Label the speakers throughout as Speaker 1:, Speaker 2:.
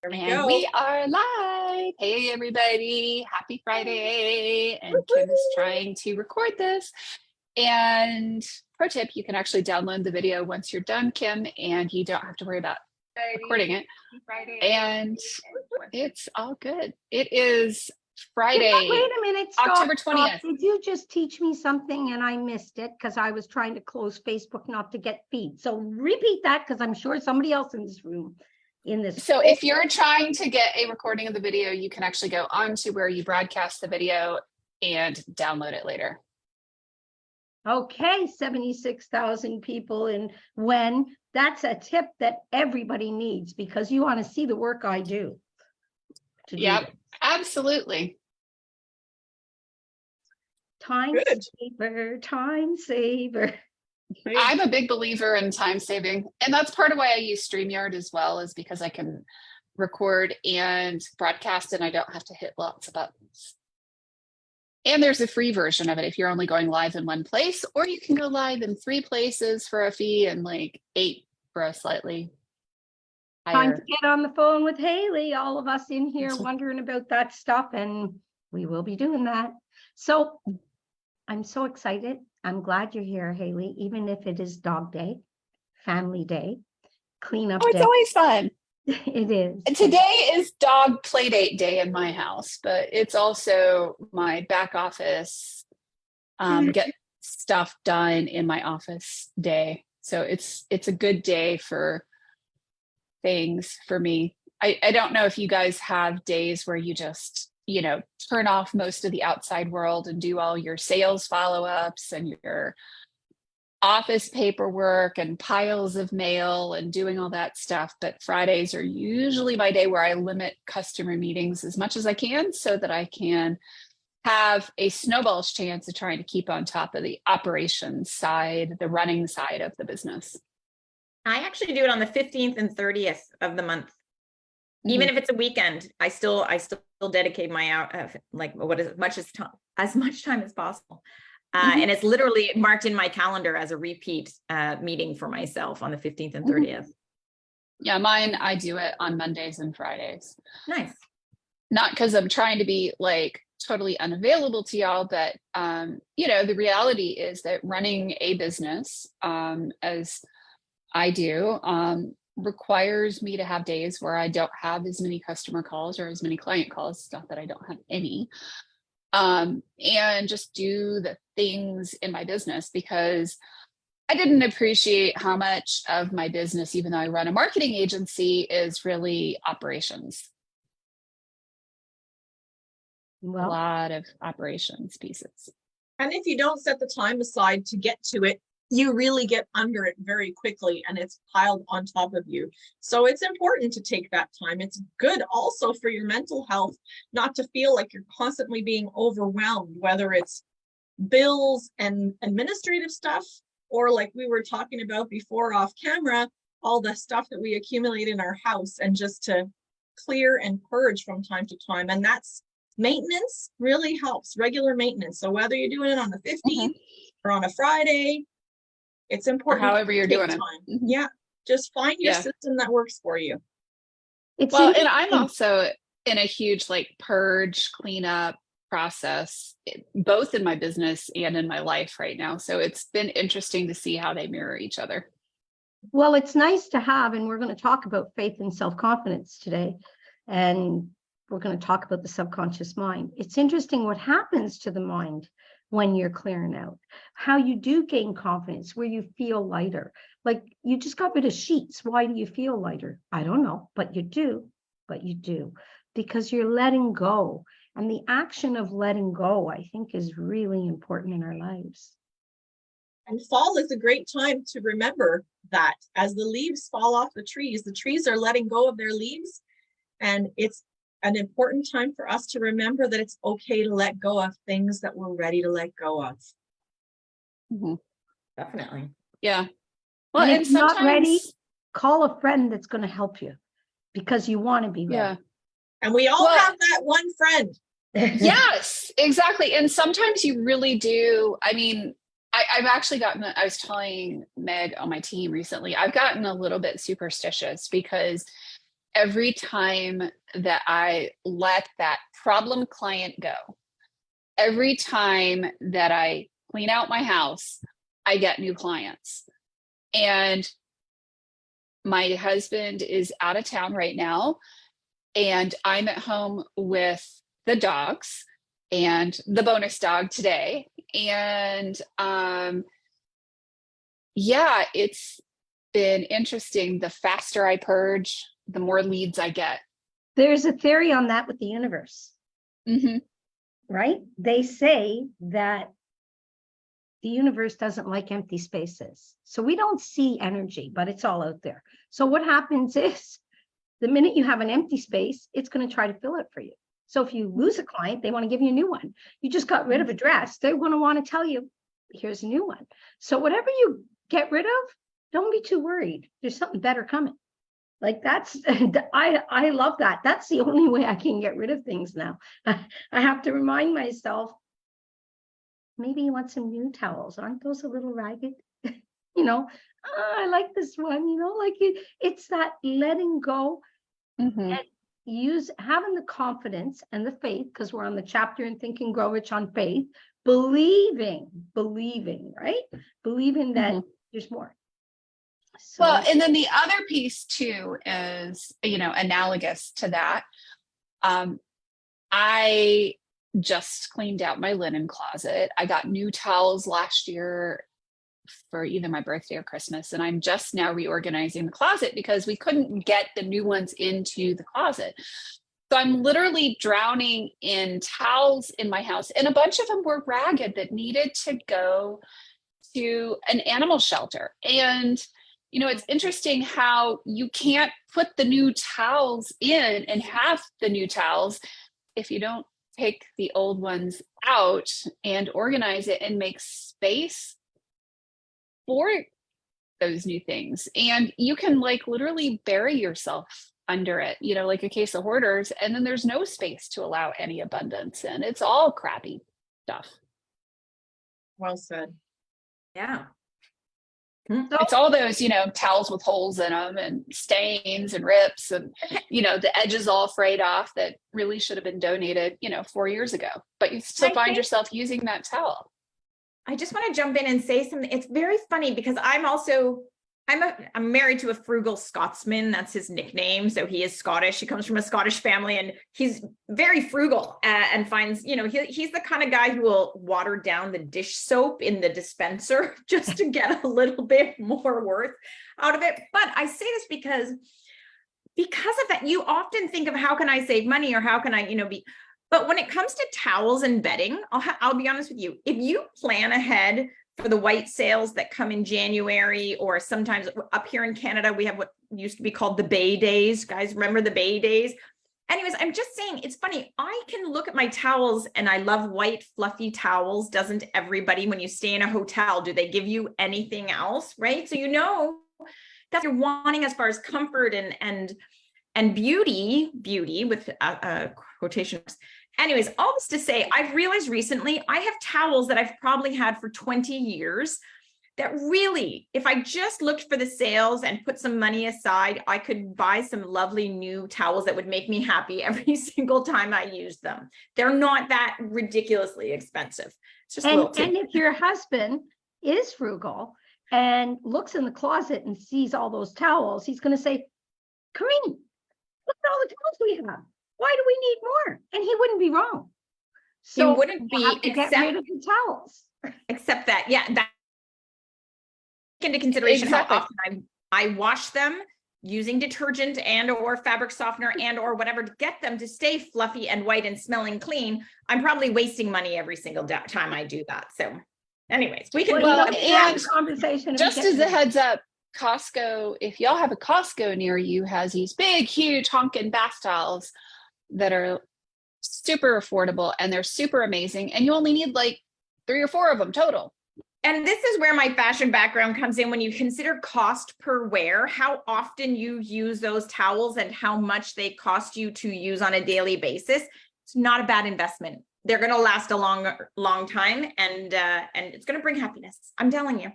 Speaker 1: There we
Speaker 2: And
Speaker 1: go.
Speaker 2: we are live. Hey, everybody. Happy Friday. And Kim is trying to record this. And pro tip, you can actually download the video once you're done, Kim, and you don't have to worry about recording it. And it's all good. It is Friday.
Speaker 3: Wait a minute. Stop,
Speaker 2: October 20th.
Speaker 3: Did you just teach me something and I missed it because I was trying to close Facebook not to get feed? So repeat that because I'm sure somebody else in this room
Speaker 2: So if you're trying to get a recording of the video, you can actually go on to where you broadcast the video and download it later.
Speaker 3: Okay, 76,000 people. And when that's a tip that everybody needs because you want to see the work I do.
Speaker 2: Yep, absolutely.
Speaker 3: Time saver, time saver.
Speaker 2: I'm a big believer in time saving, and that's part of why I use StreamYard as well, is because I can record and broadcast and I don't have to hit lots of buttons. And there's a free version of it if you're only going live in one place, or you can go live in 3 places for a fee and like 8 for a slightly higher.
Speaker 3: Time to get on the phone with Haley, all of us in here wondering about that stuff, and we will be doing that. So I'm so excited. I'm glad you're here, Haley, even if it is dog day, family day, cleanup day.
Speaker 2: It's always fun.
Speaker 3: It is.
Speaker 2: And today is dog play date day in my house, but it's also my back office, get stuff done in my office day. So it's a good day for things for me. I don't know if you guys have days where you just, turn off most of the outside world and do all your sales follow-ups and your office paperwork and piles of mail and doing all that stuff. But Fridays are usually my day where I limit customer meetings as much as I can so that I can have a snowball's chance of trying to keep on top of the operations side, the running side of the business.
Speaker 1: I actually do it on the 15th and 30th of the month. Even if it's a weekend, I still dedicate my as much time as possible. And it's literally marked in my calendar as a repeat meeting for myself on the 15th and 30th.
Speaker 2: Yeah, mine, I do it on Mondays and Fridays.
Speaker 1: Nice.
Speaker 2: Not because I'm trying to be like totally unavailable to y'all, but the reality is that running a business, as I do, requires me to have days where I don't have as many customer calls or as many client calls, stuff that I don't have any, and just do the things in my business, because I didn't appreciate how much of my business, even though I run a marketing agency, is really operations.
Speaker 3: Well,
Speaker 2: a lot of operations pieces.
Speaker 4: And if you don't set the time aside to get to it, you really get under it very quickly and it's piled on top of you. So it's important to take that time. It's good also for your mental health, not to feel like you're constantly being overwhelmed, whether it's bills and administrative stuff, or like we were talking about before off camera, all the stuff that we accumulate in our house, and just to clear and purge from time to time. And that's maintenance really helps, regular maintenance. So whether you're doing it on the 15th or on a Friday, it's important.
Speaker 2: Or however you're doing it.
Speaker 4: Yeah, just find your system that works for you.
Speaker 3: and
Speaker 2: I'm also in a huge purge, cleanup process, both in my business and in my life right now. So it's been interesting to see how they mirror each other.
Speaker 3: Well, it's nice to have, and we're going to talk about faith and self-confidence today. And we're going to talk about the subconscious mind. It's interesting what happens to the mind when you're clearing out, how you do gain confidence, where you feel lighter. Like you just got rid of sheets. Why do you feel lighter? I don't know, but you do, because you're letting go. And the action of letting go, I think, is really important in our lives.
Speaker 4: And fall is a great time to remember that as the leaves fall off the trees are letting go of their leaves. And it's an important time for us to remember that it's okay to let go of things that we're ready to let go of.
Speaker 1: Definitely.
Speaker 2: Yeah. Well,
Speaker 3: and if you're not ready, call a friend that's going to help you because you want to be ready.
Speaker 2: Yeah.
Speaker 4: And we all have that one friend.
Speaker 2: Yes, exactly. And sometimes you really do. I mean, I've actually I was telling Meg on my team recently, I've gotten a little bit superstitious because every time that I let that problem client go, every time that I clean out my house, I get new clients. And my husband is out of town right now, and I'm at home with the dogs and the bonus dog today. And yeah, it's been interesting. The faster I purge, the more leads I get.
Speaker 3: There's a theory on that with the universe,
Speaker 2: Mm-hmm.
Speaker 3: right? They say that the universe doesn't like empty spaces. So we don't see energy, but it's all out there. So what happens is the minute you have an empty space, it's going to try to fill it for you. So if you lose a client, they want to give you a new one. You just got rid of a dress, they're going to want to tell you, here's a new one. So whatever you get rid of, don't be too worried. There's something better coming. Like that's, I love that. That's the only way I can get rid of things now. I have to remind myself, maybe you want some new towels. Aren't those a little ragged? You know, I like this one, you know, like it's that letting go
Speaker 2: Mm-hmm.
Speaker 3: and having the confidence and the faith, because we're on the chapter in Think and Grow Rich on faith, believing, right? Believing that there's more. So,
Speaker 2: Well, and then the other piece too is, you know, analogous to that. I just cleaned out my linen closet. I got new towels last year for either my birthday or Christmas, and I'm just now reorganizing the closet because we couldn't get the new ones into the closet. So I'm literally drowning in towels in my house, and a bunch of them were ragged that needed to go to an animal shelter. And you know, it's interesting how you can't put the new towels in and have the new towels if you don't take the old ones out and organize it and make space for those new things. And you can like literally bury yourself under it, you know, like a case of hoarders, and then there's no space to allow any abundance, and it's all crappy stuff.
Speaker 4: Well said.
Speaker 1: Yeah.
Speaker 2: It's all those, you know, towels with holes in them and stains and rips and, you know, the edges all frayed off that really should have been donated, you know, 4 years ago, but you still find yourself using that towel.
Speaker 1: I just want to jump in and say something. It's very funny because I'm married to a frugal Scotsman. That's his nickname. So he is Scottish. He comes from a Scottish family, and he's very frugal and finds, you know, he's the kind of guy who will water down the dish soap in the dispenser just to get a little bit more worth out of it. But I say this because of that, you often think of how can I save money or how can I, you know, but when it comes to towels and bedding, I'll be honest with you, if you plan ahead for the white sales that come in January, or sometimes up here in Canada, we have what used to be called the Bay Days. Guys, remember the Bay Days? Anyways, I'm just saying, it's funny. I can look at my towels, and I love white, fluffy towels. Doesn't everybody? When you stay in a hotel, do they give you anything else, right? So you know that you're wanting as far as comfort and beauty with quotation marks. Anyways, all this to say, I've realized recently I have towels that I've probably had for 20 years that really, if I just looked for the sales and put some money aside, I could buy some lovely new towels that would make me happy every single time I use them. They're not that ridiculously expensive. It's just
Speaker 3: and if your husband is frugal and looks in the closet and sees all those towels, he's going to say, Karine, look at all the towels we have. Why do we need more? And he wouldn't be wrong. So
Speaker 1: he wouldn't be,
Speaker 3: get rid of the towels.
Speaker 1: Except that, yeah, that into consideration
Speaker 2: Exactly.
Speaker 1: how often I wash them using detergent and or fabric softener and or whatever to get them to stay fluffy and white and smelling clean. I'm probably wasting money every single time I do that. So anyways, we can
Speaker 2: have a
Speaker 3: conversation.
Speaker 2: Just as a heads up, Costco, if y'all have a Costco near you, has these big, huge honkin' bath towels that are super affordable, and they're super amazing, and you only need like 3 or 4 of them total.
Speaker 1: And this is where my fashion background comes in. When you consider cost per wear, how often you use those towels and how much they cost you to use on a daily basis, it's not a bad investment. They're going to last a long time, and it's going to bring happiness. I'm telling you.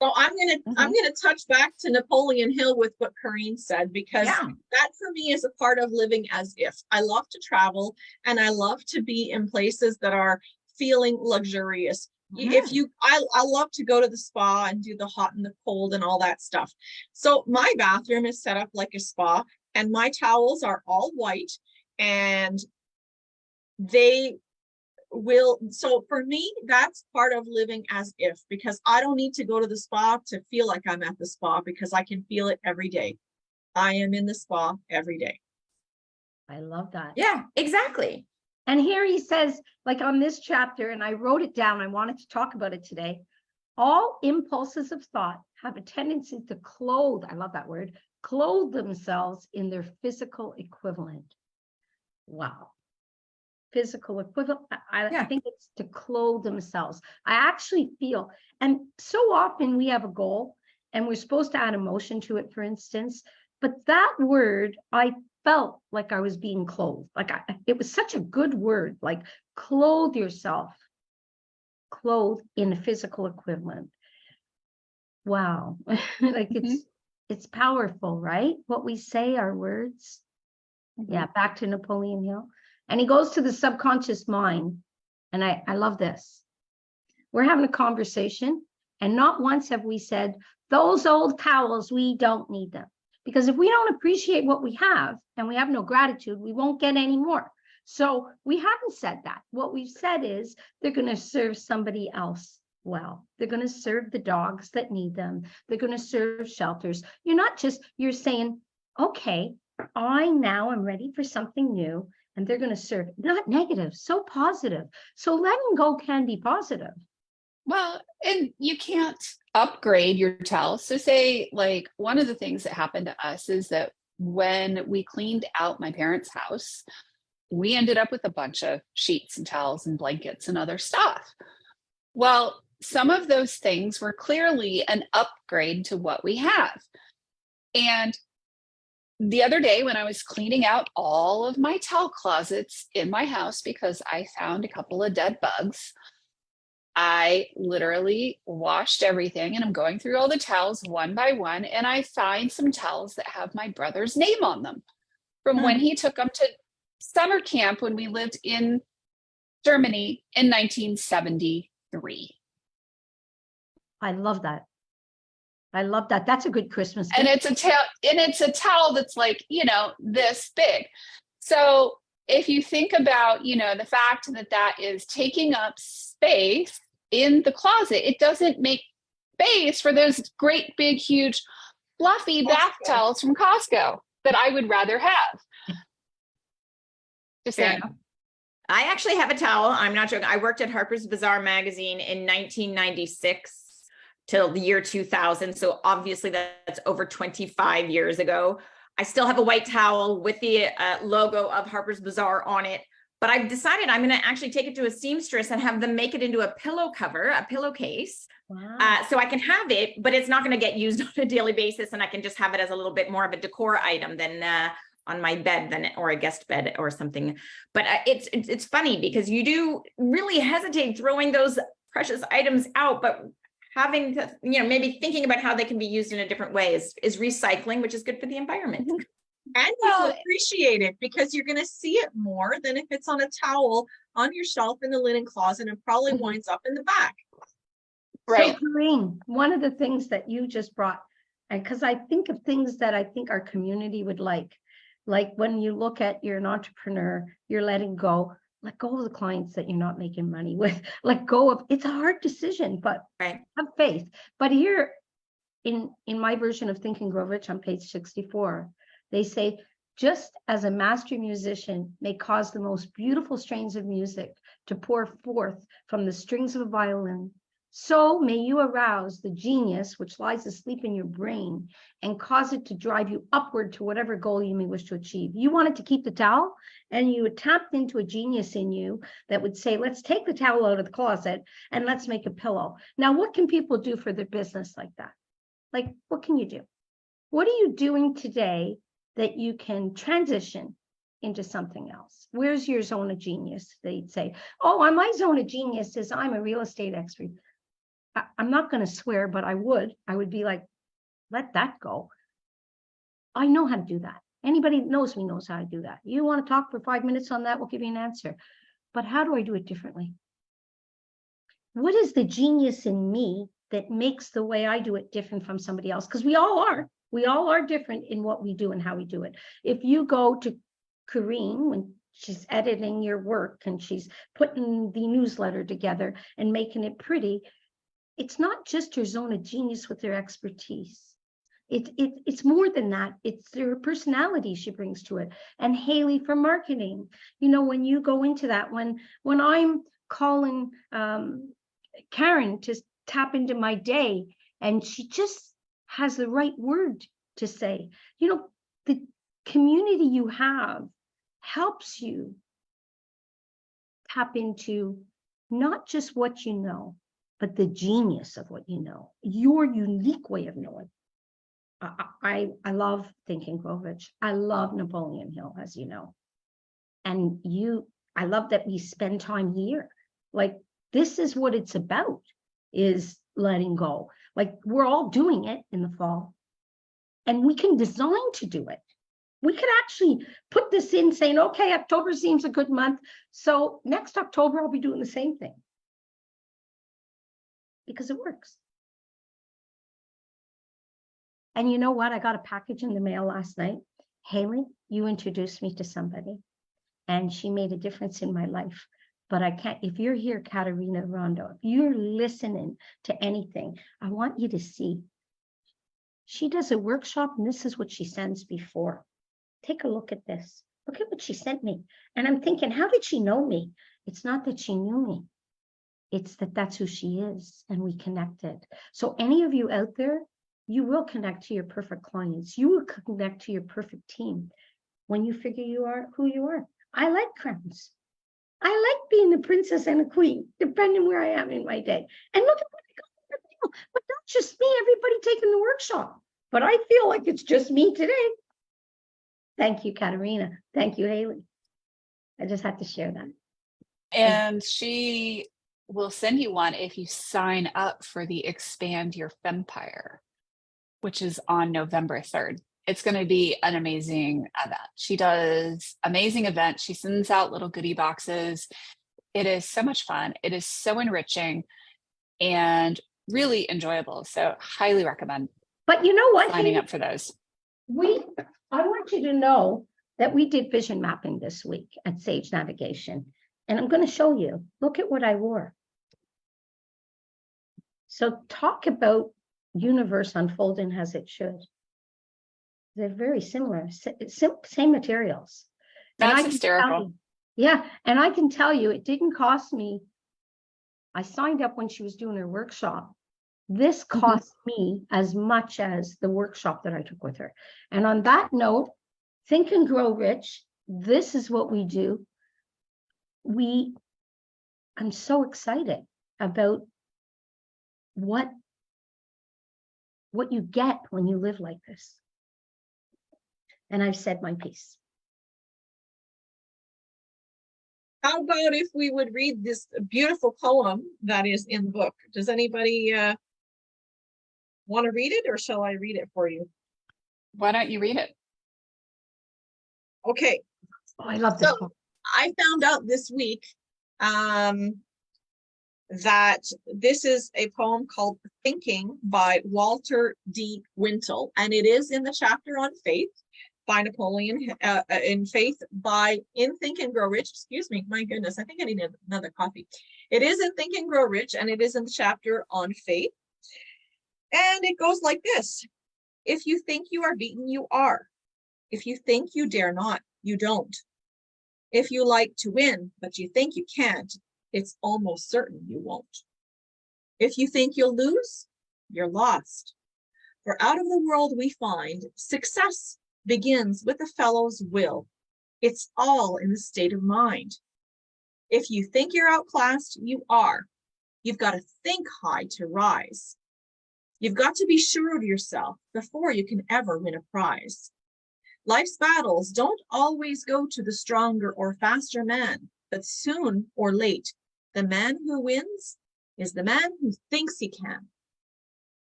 Speaker 4: So I'm gonna touch back to Napoleon Hill with what Karine said, because
Speaker 1: Yeah.
Speaker 4: that for me is a part of living as if. I love to travel and I love to be in places that are feeling luxurious. If you, I love to go to the spa and do the hot and the cold and all that stuff. So my bathroom is set up like a spa, and my towels are all white, and they will, so for me, that's part of living as if, because I don't need to go to the spa to feel like I'm at the spa, because I can feel it every day. I am in the spa every day.
Speaker 3: I love that.
Speaker 1: Yeah, exactly.
Speaker 3: And here he says, like on this chapter, and I wrote it down, I wanted to talk about it today. All impulses of thought have a tendency to clothe, I love that word, clothe themselves in their physical equivalent. Wow. Physical equivalent. I think it's to clothe themselves. I actually feel, and so often we have a goal and we're supposed to add emotion to it, for instance, but that word, I felt like I was being clothed. Like it was such a good word, like clothe yourself, clothe in a physical equivalent. Wow. Like it's powerful, right? What we say, our words. Yeah, back to Napoleon Hill. And he goes to the subconscious mind. And I love this. We're having a conversation, and not once have we said, those old towels, we don't need them. Because if we don't appreciate what we have and we have no gratitude, we won't get any more. So we haven't said that. What we've said is they're going to serve somebody else well. They're going to serve the dogs that need them. They're going to serve shelters. You're saying, okay, I now am ready for something new, and they're going to serve, not negative, so positive. So letting go can be positive.
Speaker 2: Well, and you can't upgrade your towels. So say, like, one of the things that happened to us is that when we cleaned out my parents' house, we ended up with a bunch of sheets and towels and blankets and other stuff. Well, some of those things were clearly an upgrade to what we have. And the other day when I was cleaning out all of my towel closets in my house because I found a couple of dead bugs, I literally washed everything, and I'm going through all the towels one by one, and I find some towels that have my brother's name on them from when he took them to summer camp when we lived in Germany in 1973.
Speaker 3: I love that. I love that. That's a good Christmas gift.
Speaker 2: And it's a towel that's like, this big. So if you think about, the fact that that is taking up space in the closet, it doesn't make space for those great, big, huge, fluffy bath towels from Costco that I would rather have. Just saying.
Speaker 1: I actually have a towel. I'm not joking. I worked at Harper's Bazaar magazine in 1996 till the year 2000. So obviously that's over 25 years ago. I still have a white towel with the logo of Harper's Bazaar on it, but I've decided I'm going to actually take it to a seamstress and have them make it into a pillow cover, a pillowcase.
Speaker 3: Wow.
Speaker 1: So I can have it, but it's not going to get used on a daily basis. And I can just have it as a little bit more of a decor item than on my bed or a guest bed or something. But it's funny because you do really hesitate throwing those precious items out, but having to, maybe thinking about how they can be used in a different way is recycling, which is good for the environment.
Speaker 4: And you will appreciate it because you're going to see it more than if it's on a towel on your shelf in the linen closet and probably winds up in the back.
Speaker 2: Right.
Speaker 3: So, Karine, one of the things that you just brought, and because I think of things that I think our community would like when you look at you're an entrepreneur, you're letting go. Let go of the clients that you're not making money with. Let go of, it's a hard decision, but have faith. But here in my version of Think and Grow Rich on page 64, they say, just as a master musician may cause the most beautiful strains of music to pour forth from the strings of a violin, so may you arouse the genius which lies asleep in your brain and cause it to drive you upward to whatever goal you may wish to achieve. You wanted to keep the towel, and you tapped into a genius in you that would say, let's take the towel out of the closet and let's make a pillow. Now, what can people do for their business like that? Like, what can you do? What are you doing today that you can transition into something else? Where's your zone of genius? They'd say, oh, my zone of genius is I'm a real estate expert. I'm not going to swear, but I would be like, let that go. I know how to do that. Anybody that knows me knows how to do that. You want to talk for 5 minutes on that, we'll give you an answer. But how do I do it differently? What is the genius in me that makes the way I do it different from somebody else? Because we all are different in what we do and how we do it. If you go to Karine when she's editing your work and she's putting the newsletter together and making it pretty, it's not just her zone of genius with her expertise. It's more than that. It's her personality she brings to it. And Haley for marketing, you know, when you go into that, when I'm calling Karen to tap into my day, and she just has the right word to say, you know, the community you have helps you tap into not just what you know, but the genius of what you know, your unique way of knowing. I love Think and Grow Rich. I love Napoleon Hill, as you know. And I love that we spend time here. Like, this is what it's about, is letting go. Like, we're all doing it in the fall. And we can design to do it. We could actually put this in saying, okay, October seems a good month. So next October, I'll be doing the same thing. Because it works. And you know what? I got a package in the mail last night. Haley, you introduced me to somebody and she made a difference in my life. But I can't, if you're here, Katerina Rondo, if you're listening to anything, I want you to see. She does a workshop and this is what she sends before. Take a look at this. Look at what she sent me. And I'm thinking, how did she know me? It's not that she knew me. It's that that's who she is and we connected. So any of you out there, you will connect to your perfect clients. You will connect to your perfect team when you figure you are who you are. I like crowns. I like being a princess and a queen, depending where I am in my day. And look at what I got. But not just me, everybody taking the workshop. But I feel like it's just me today. Thank you, Katerina. Thank you, Haley. I just had to share that.
Speaker 2: And she will send you one if you sign up for the Expand Your Fempire, which is on November 3rd. It's going to be an amazing event. She does amazing events. She sends out little goodie boxes. It is so much fun. It is so enriching and really enjoyable. So highly recommend
Speaker 3: But you know what?
Speaker 2: signing up for those.
Speaker 3: I want you to know that we did vision mapping this week at Sage Navigation. And I'm going to show you. Look at what I wore. So talk about universe unfolding as it should. They're very similar, same materials.
Speaker 2: That's hysterical.
Speaker 3: Yeah, and I can tell you, it didn't cost me. I signed up when she was doing her workshop. This cost me as much as the workshop that I took with her. And on that note, Think and Grow Rich. This is what we do. I'm so excited about what you get when you live like this. And I've said my piece.
Speaker 4: How about if we would read this beautiful poem that is in the book? Does anybody want to read it, or shall I read it for you?
Speaker 2: Why don't you read it?
Speaker 4: Okay.
Speaker 3: Oh, I love this
Speaker 4: So
Speaker 3: book.
Speaker 4: I found out this week that this is a poem called Thinking by Walter D. Wintle, and it is in the chapter on faith by Napoleon, in Faith by in Think and Grow Rich. Excuse me, my goodness, I think I need another coffee. It is in Think and Grow Rich, and it is in the chapter on faith. And it goes like this. If you think you are beaten, you are. If you think you dare not, you don't. If you like to win, but you think you can't, it's almost certain you won't. If you think you'll lose, you're lost. For out of the world we find success begins with a fellow's will. It's all in the state of mind. If you think you're outclassed, you are. You've got to think high to rise. You've got to be sure of yourself before you can ever win a prize. Life's battles don't always go to the stronger or faster man, but soon or late, the man who wins is the man who thinks he can.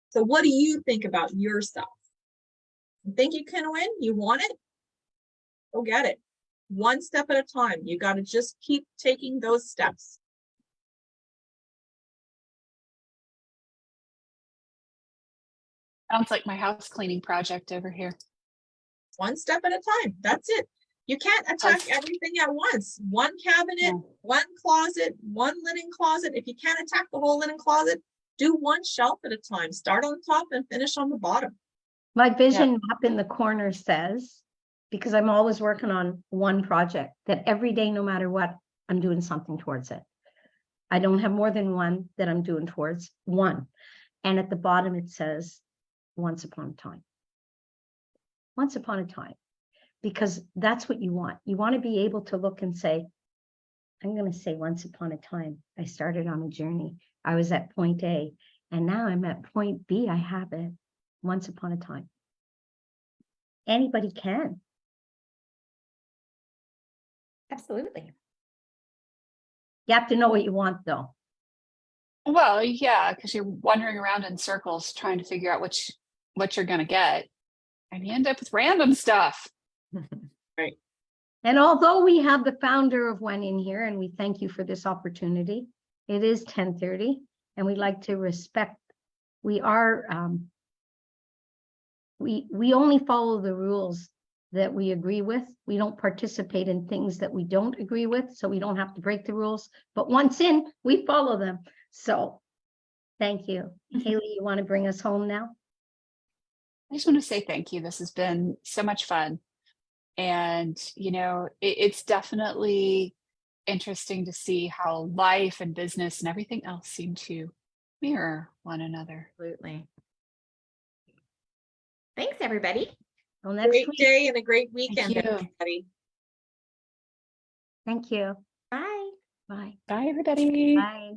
Speaker 4: So what do you think about yourself? You think you can win? You want it? Go get it. One step at a time. You got to just keep taking those steps.
Speaker 2: Sounds like my house cleaning project over here.
Speaker 4: One step at a time. That's it. You can't attack everything at once. One cabinet,
Speaker 2: Yeah.
Speaker 4: one closet, one linen closet. If you can't attack the whole linen closet, do one shelf at a time. Start on top and finish on the bottom.
Speaker 3: My vision map in the corner says, because I'm always working on one project, that every day, no matter what, I'm doing something towards it. I don't have more than one that I'm doing towards one. And at the bottom, it says, once upon a time. Once upon a time. Because that's what you want. You want to be able to look and say, I'm going to say once upon a time, I started on a journey. I was at point A, and now I'm at point B. I have it once upon a time. Anybody can.
Speaker 1: Absolutely.
Speaker 3: You have to know what you want, though.
Speaker 2: Well, yeah, because you're wandering around in circles trying to figure out what you're gonna get, and you end up with random stuff.
Speaker 4: Right.
Speaker 3: And although we have the founder of When in here, and we thank you for this opportunity, it is 10:30, and we like to respect. We are we only follow the rules that we agree with. We don't participate in things that we don't agree with, so we don't have to break the rules. But once in, we follow them. So, thank you, Haley. You want to bring us home now?
Speaker 2: I just want to say thank you. This has been so much fun. And, it's definitely interesting to see how life and business and everything else seem to mirror one another.
Speaker 1: Absolutely. Thanks, everybody.
Speaker 3: Well, next
Speaker 4: Great
Speaker 3: week.
Speaker 4: day and a great weekend,
Speaker 2: you.
Speaker 4: everybody.
Speaker 3: Thank you.
Speaker 1: Bye.
Speaker 3: Bye.
Speaker 2: Bye, everybody.
Speaker 3: Bye.